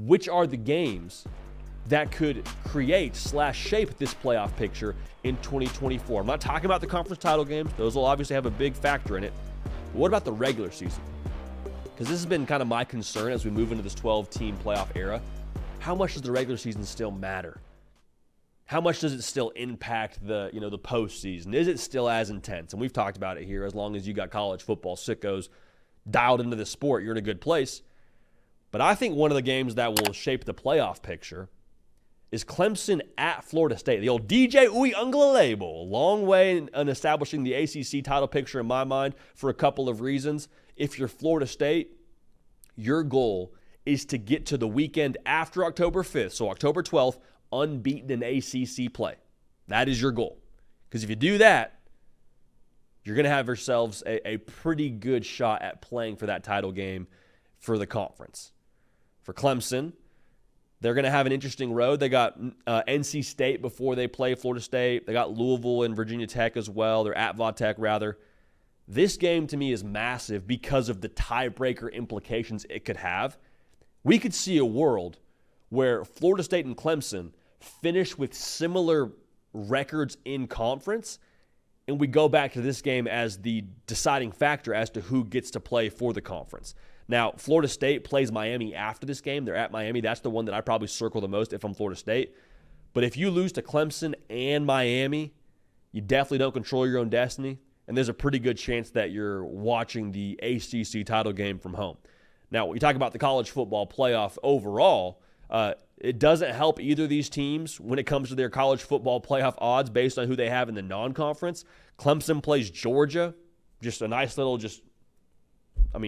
which are the games that could create/shape this playoff picture in 2024. I'm not talking about the conference title games. Those will obviously have a big factor in it. But what about the regular season? Because this has been kind of my concern as we move into this 12-team playoff era. How much does the regular season still matter? How much does it still impact the postseason? Is it still as intense? And we've talked about it here. As long as you got college football sickos dialed into the sport, you're in a good place. But I think one of the games that will shape the playoff picture is Clemson at Florida State. The old DJ Uiagalelei Bowl. A long way in establishing the ACC title picture in my mind for a couple of reasons. If you're Florida State, your goal is to get to the weekend after October 5th, so October 12th, unbeaten in ACC play. That is your goal. Because if you do that, you're going to have yourselves a pretty good shot at playing for that title game for the conference. For Clemson, they're going to have an interesting road. They got NC State before they play Florida State. They got Louisville and Virginia Tech as well. They're at Va Tech, rather. This game, to me, is massive because of the tiebreaker implications it could have. We could see a world where Florida State and Clemson finish with similar records in conference, and we go back to this game as the deciding factor as to who gets to play for the conference. Now, Florida State plays Miami after this game. They're at Miami. That's the one that I probably circle the most if I'm Florida State. But if you lose to Clemson and Miami, you definitely don't control your own destiny, and there's a pretty good chance that you're watching the ACC title game from home. Now, when you talk about the college football playoff overall, it doesn't help either of these teams when it comes to their college football playoff odds based on who they have in the non-conference. Clemson plays Georgia, just a nice little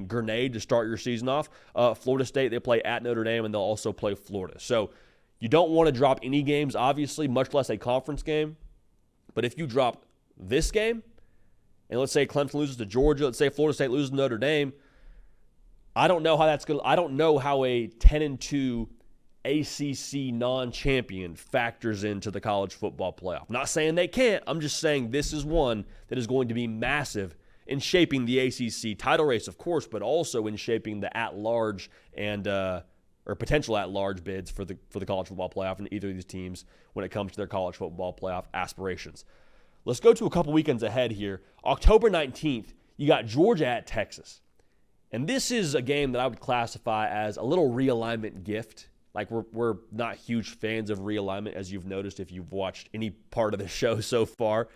grenade to start your season off. Florida State, they play at Notre Dame, and they'll also play Florida. So you don't want to drop any games, obviously, much less a conference game. But if you drop this game, and let's say Clemson loses to Georgia, let's say Florida State loses to Notre Dame, I don't know how that's going. I don't know how a 10-2 ACC non-champion factors into the college football playoff. I'm not saying they can't. I'm just saying this is one that is going to be massive in shaping the ACC title race, of course, but also in shaping the at-large and or potential at-large bids for the college football playoff and either of these teams when it comes to their college football playoff aspirations. Let's go to a couple weekends ahead here. October 19th, you got Georgia at Texas. And this is a game that I would classify as a little realignment gift. Like, we're not huge fans of realignment, as you've noticed if you've watched any part of the show so far.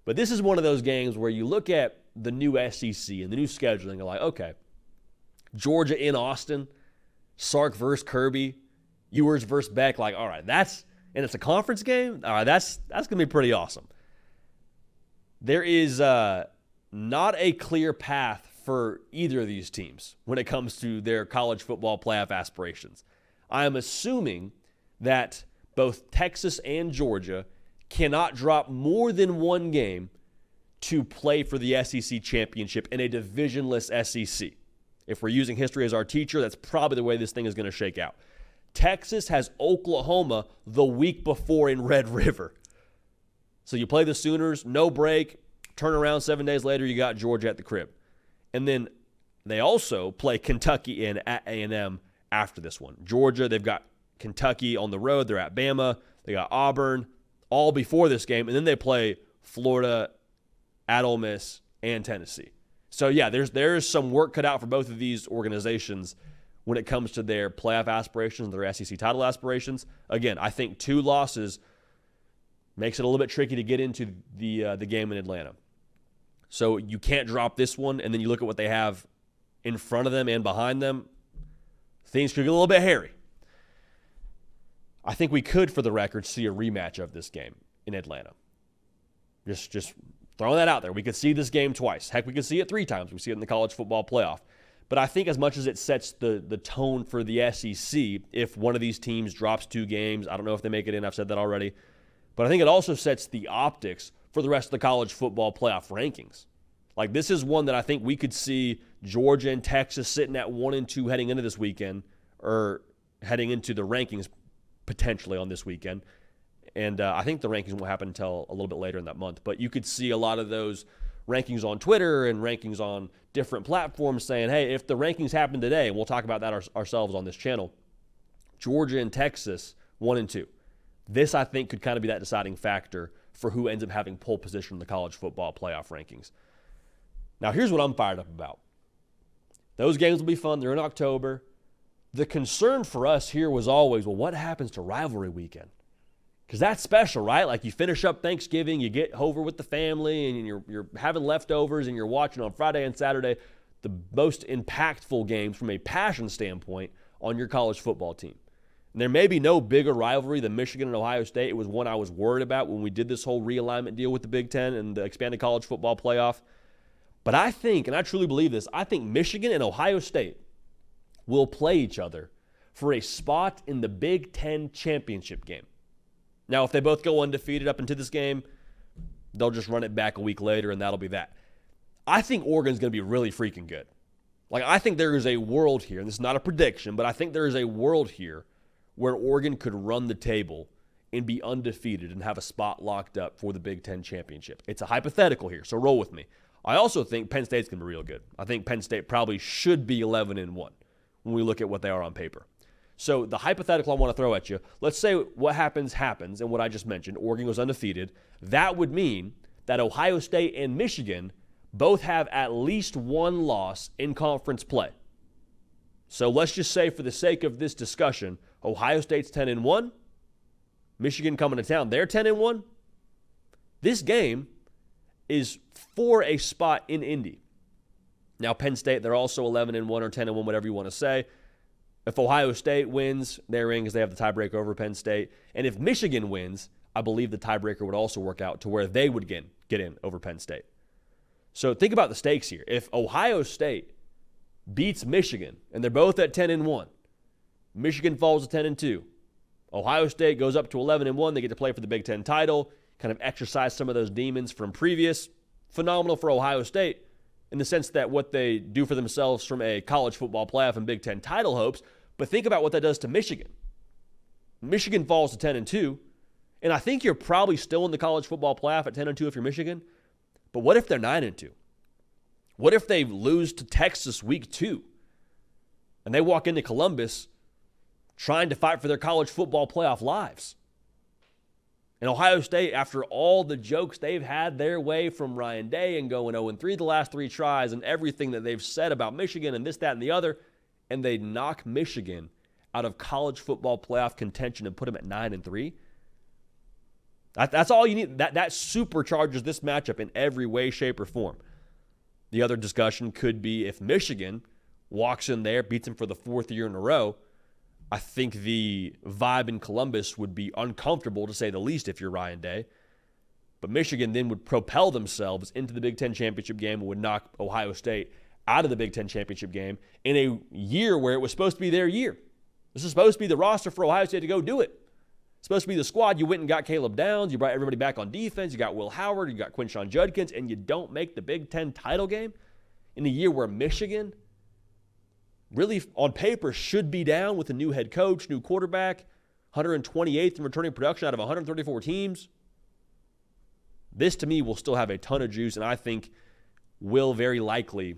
But this is one of those games where you look at the new SEC and the new scheduling, you're like, okay, Georgia in Austin, Sark versus Kirby, Ewers versus Beck, like, all right, and it's a conference game? All right, that's going to be pretty awesome. There is not a clear path for either of these teams when it comes to their college football playoff aspirations. I am assuming that both Texas and Georgia cannot drop more than one game to play for the SEC championship in a divisionless SEC. If we're using history as our teacher, that's probably the way this thing is going to shake out. Texas has Oklahoma the week before in Red River. So you play the Sooners, no break, turn around 7 days later, you got Georgia at the crib. And then they also play Kentucky in at A&M after this one. Georgia, they've got Kentucky on the road. They're at Bama. They got Auburn all before this game. And then they play Florida at Ole Miss and Tennessee. So, yeah, there's some work cut out for both of these organizations when it comes to their playoff aspirations, their SEC title aspirations. Again, I think 2 losses makes it a little bit tricky to get into the game in Atlanta. So you can't drop this one, and then you look at what they have in front of them and behind them. Things could get a little bit hairy. I think we could, for the record, see a rematch of this game in Atlanta. Just throwing that out there. We could see this game twice. Heck, we could see it 3 times. We see it in the college football playoff. But I think as much as it sets the tone for the SEC, if one of these teams drops 2 games, I don't know if they make it in. I've said that already. But I think it also sets the optics for the rest of the college football playoff rankings. Like, this is one that I think we could see Georgia and Texas sitting at 1 and 2 heading into this weekend, or heading into the rankings potentially on this weekend. And I think the rankings won't happen until a little bit later in that month. But you could see a lot of those rankings on Twitter and rankings on different platforms saying, hey, if the rankings happen today, and we'll talk about that ourselves on this channel, Georgia and Texas 1-2. This, I think, could kind of be that deciding factor for who ends up having pole position in the college football playoff rankings. Now, here's what I'm fired up about. Those games will be fun. They're in October. The concern for us here was always, well, what happens to rivalry weekend? Because that's special, right? Like, you finish up Thanksgiving, you get over with the family, and you're having leftovers, and you're watching on Friday and Saturday the most impactful games from a passion standpoint on your college football team. And there may be no bigger rivalry than Michigan and Ohio State. It was one I was worried about when we did this whole realignment deal with the Big Ten and the expanded college football playoff. But I think, and I truly believe this, I think Michigan and Ohio State will play each other for a spot in the Big Ten championship game. Now, if they both go undefeated up into this game, they'll just run it back a week later, and that'll be that. I think Oregon's going to be really freaking good. Like, I think there is a world here, and this is not a prediction, but I think there is a world here where Oregon could run the table and be undefeated and have a spot locked up for the Big Ten championship. It's a hypothetical here, so roll with me. I also think Penn State's going to be real good. I think Penn State probably should be 11-1 when we look at what they are on paper. So the hypothetical I want to throw at you, let's say what happens, and what I just mentioned, Oregon goes undefeated. That would mean that Ohio State and Michigan both have at least one loss in conference play. So let's just say, for the sake of this discussion, Ohio State's 10-1, Michigan coming to town, they're 10-1. This game is for a spot in Indy. Now, Penn State, they're also 11-1 or 10-1, whatever you want to say. If Ohio State wins, they're in because they have the tiebreaker over Penn State. And if Michigan wins, I believe the tiebreaker would also work out to where they would get in over Penn State. So think about the stakes here. If Ohio State beats Michigan, and they're both at 10-1, Michigan falls to 10-2. Ohio State goes up to 11-1. They get to play for the Big Ten title, kind of exercise some of those demons from previous. Phenomenal for Ohio State in the sense that what they do for themselves from a college football playoff and Big Ten title hopes. But think about what that does to Michigan. Michigan falls to 10-2, and I think you're probably still in the college football playoff at 10-2 if you're Michigan. But what if they're 9-2? What if they lose to Texas week 2 and they walk into Columbus trying to fight for their college football playoff lives? And Ohio State, after all the jokes they've had their way from Ryan Day and going 0-3 the last 3 tries and everything that they've said about Michigan and this, that, and the other, and they knock Michigan out of college football playoff contention and put them at 9-3, that's all you need. That supercharges this matchup in every way, shape, or form. The other discussion could be if Michigan walks in there, beats them for the 4th year in a row, I think the vibe in Columbus would be uncomfortable, to say the least, if you're Ryan Day. But Michigan then would propel themselves into the Big Ten championship game and would knock Ohio State out of the Big Ten championship game in a year where it was supposed to be their year. This is supposed to be the roster for Ohio State to go do it. It's supposed to be the squad. You went and got Caleb Downs. You brought everybody back on defense. You got Will Howard. You got Quinshon Judkins. And you don't make the Big Ten title game in a year where Michigan really, on paper, should be down with a new head coach, new quarterback, 128th in returning production out of 134 teams. This, to me, will still have a ton of juice, and I think will very likely,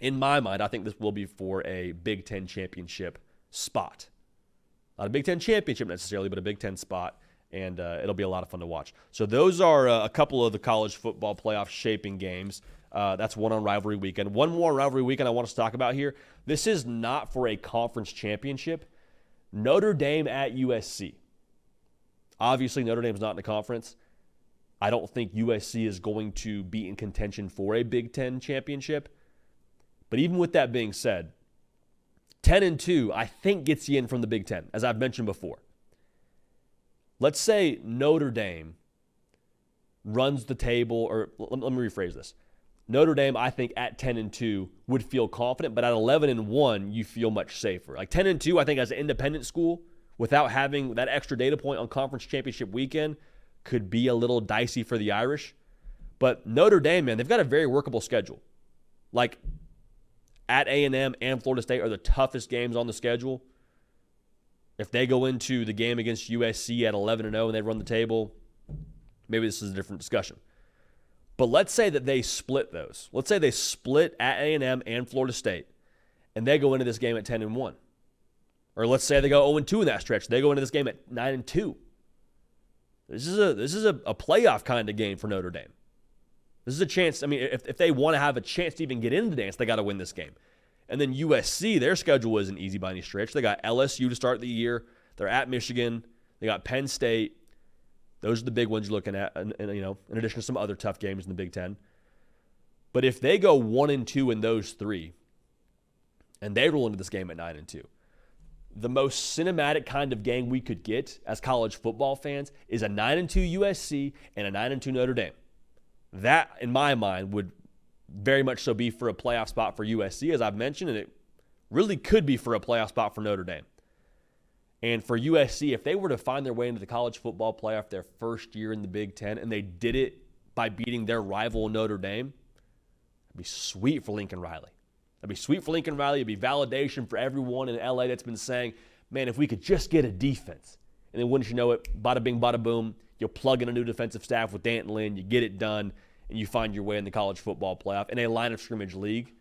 in my mind, I think this will be for a Big Ten championship spot. Not a Big Ten championship necessarily, but a Big Ten spot, and it'll be a lot of fun to watch. So those are a couple of the college football playoff shaping games. That's one on rivalry weekend. One more rivalry weekend I want us to talk about here. This is not for a conference championship. Notre Dame at USC. Obviously, Notre Dame's not in the conference. I don't think USC is going to be in contention for a Big Ten championship. But even with that being said, 10-2, I think, gets you in from the Big Ten, as I've mentioned before. Let's say Notre Dame runs the table, or let me rephrase this. Notre Dame, I think, at 10-2 would feel confident, but at 11-1, you feel much safer. Like 10-2, I think, as an independent school, without having that extra data point on conference championship weekend, could be a little dicey for the Irish. But Notre Dame, man, they've got a very workable schedule. Like, at A&M and Florida State are the toughest games on the schedule. If they go into the game against USC at 11-0 and they run the table, maybe this is a different discussion. But let's say that they split those. Let's say they split at A&M and Florida State, and they go into this game at 10-1. Or let's say they go 0-2 in that stretch. They go into this game at 9-2. This is a playoff kind of game for Notre Dame. This is a chance. I mean, if they want to have a chance to even get into the dance, they got to win this game. And then USC, their schedule isn't easy by any stretch. They got LSU to start the year. They're at Michigan. They got Penn State. Those are the big ones you're looking at, and in addition to some other tough games in the Big Ten. But if they go 1-2 in those three, and they roll into this game at 9-2, the most cinematic kind of game we could get as college football fans is a 9-2 USC and a 9-2 Notre Dame. That, in my mind, would very much so be for a playoff spot for USC, as I've mentioned, and it really could be for a playoff spot for Notre Dame. And for USC, if they were to find their way into the college football playoff their first year in the Big Ten, and they did it by beating their rival Notre Dame, it'd be sweet for Lincoln Riley. It'd be sweet for Lincoln Riley. It'd be validation for everyone in LA that's been saying, man, if we could just get a defense. And then wouldn't you know it, bada bing, bada boom, you'll plug in a new defensive staff with Danton Lynn, you get it done, and you find your way in the college football playoff in a line of scrimmage league.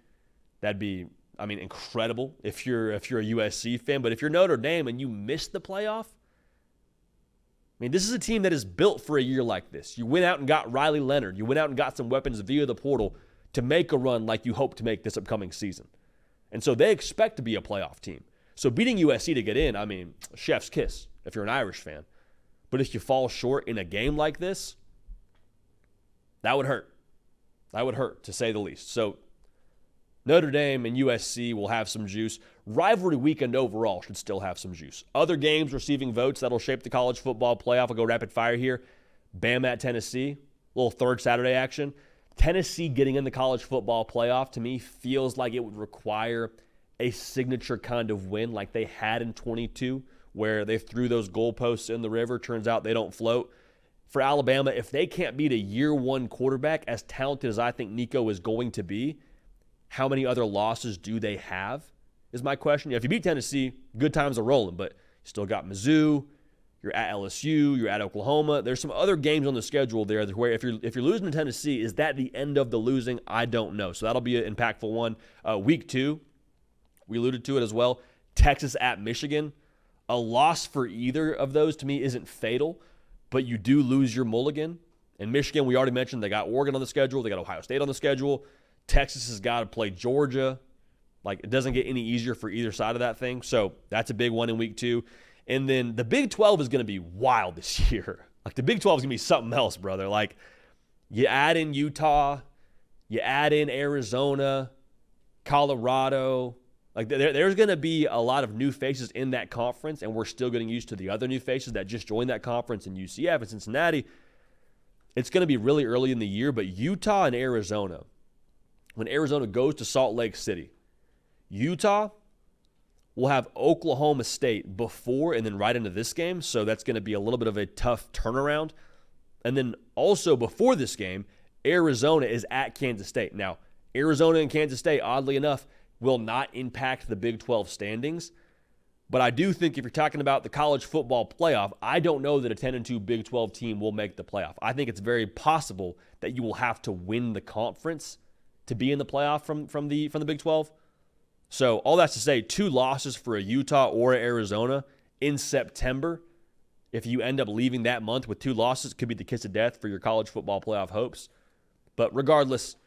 That'd be, I mean, incredible if you're a USC fan. But if you're Notre Dame and you miss the playoff, I mean, this is a team that is built for a year like this. You went out and got Riley Leonard. You went out and got some weapons via the portal to make a run like you hope to make this upcoming season. And so they expect to be a playoff team. So beating USC to get in, I mean, chef's kiss if you're an Irish fan. But if you fall short in a game like this, that would hurt. That would hurt, to say the least. So Notre Dame and USC will have some juice. Rivalry weekend overall should still have some juice. Other games receiving votes that'll shape the college football playoff. I'll go rapid fire here. Bama at Tennessee, a little third Saturday action. Tennessee getting in the college football playoff, to me, feels like it would require a signature kind of win like they had in 22, where they threw those goalposts in the river. Turns out they don't float. For Alabama, if they can't beat a year one quarterback as talented as I think Nico is going to be, how many other losses do they have is my question. If you beat Tennessee, good times are rolling, but you still got Mizzou, you're at LSU, you're at Oklahoma. There's some other games on the schedule there where if you're losing to Tennessee, is that the end of the losing? I don't know. So that'll be an impactful one. Week 2, we alluded to it as well. Texas at Michigan. A loss for either of those to me isn't fatal, but you do lose your mulligan. And Michigan, we already mentioned, they got Oregon on the schedule. They got Ohio State on the schedule. Texas has got to play Georgia. Like, it doesn't get any easier for either side of that thing. So that's a big one in week 2. And then the Big 12 is going to be wild this year. Like, the Big 12 is going to be something else, brother. Like, you add in Utah, you add in Arizona, Colorado. Like, there's going to be a lot of new faces in that conference, and we're still getting used to the other new faces that just joined that conference in UCF and Cincinnati. It's going to be really early in the year, but Utah and Arizona, when Arizona goes to Salt Lake City, Utah will have Oklahoma State before and then right into this game, so that's going to be a little bit of a tough turnaround. And then also before this game, Arizona is at Kansas State. Now, Arizona and Kansas State, oddly enough, will not impact the Big 12 standings. But I do think if you're talking about the college football playoff, I don't know that a 10-2 Big 12 team will make the playoff. I think it's very possible that you will have to win the conference to be in the playoff from the Big 12. So all that's to say, 2 losses for a Utah or Arizona in September, if you end up leaving that month with 2 losses, it could be the kiss of death for your college football playoff hopes. But regardless,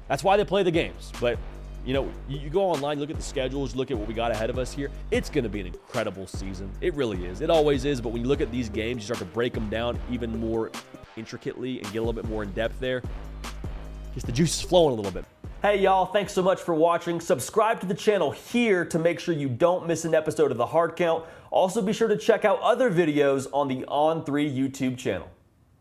that's why they play the games. But, you know, you go online, look at the schedules, look at what we got ahead of us here. It's going to be an incredible season. It really is. It always is. But when you look at these games, you start to break them down even more intricately and get a little bit more in depth there. Just the juice is flowing a little bit. Hey y'all, thanks so much for watching. Subscribe to the channel here to make sure you don't miss an episode of The Hard Count. Also be sure to check out other videos on the On3 YouTube channel.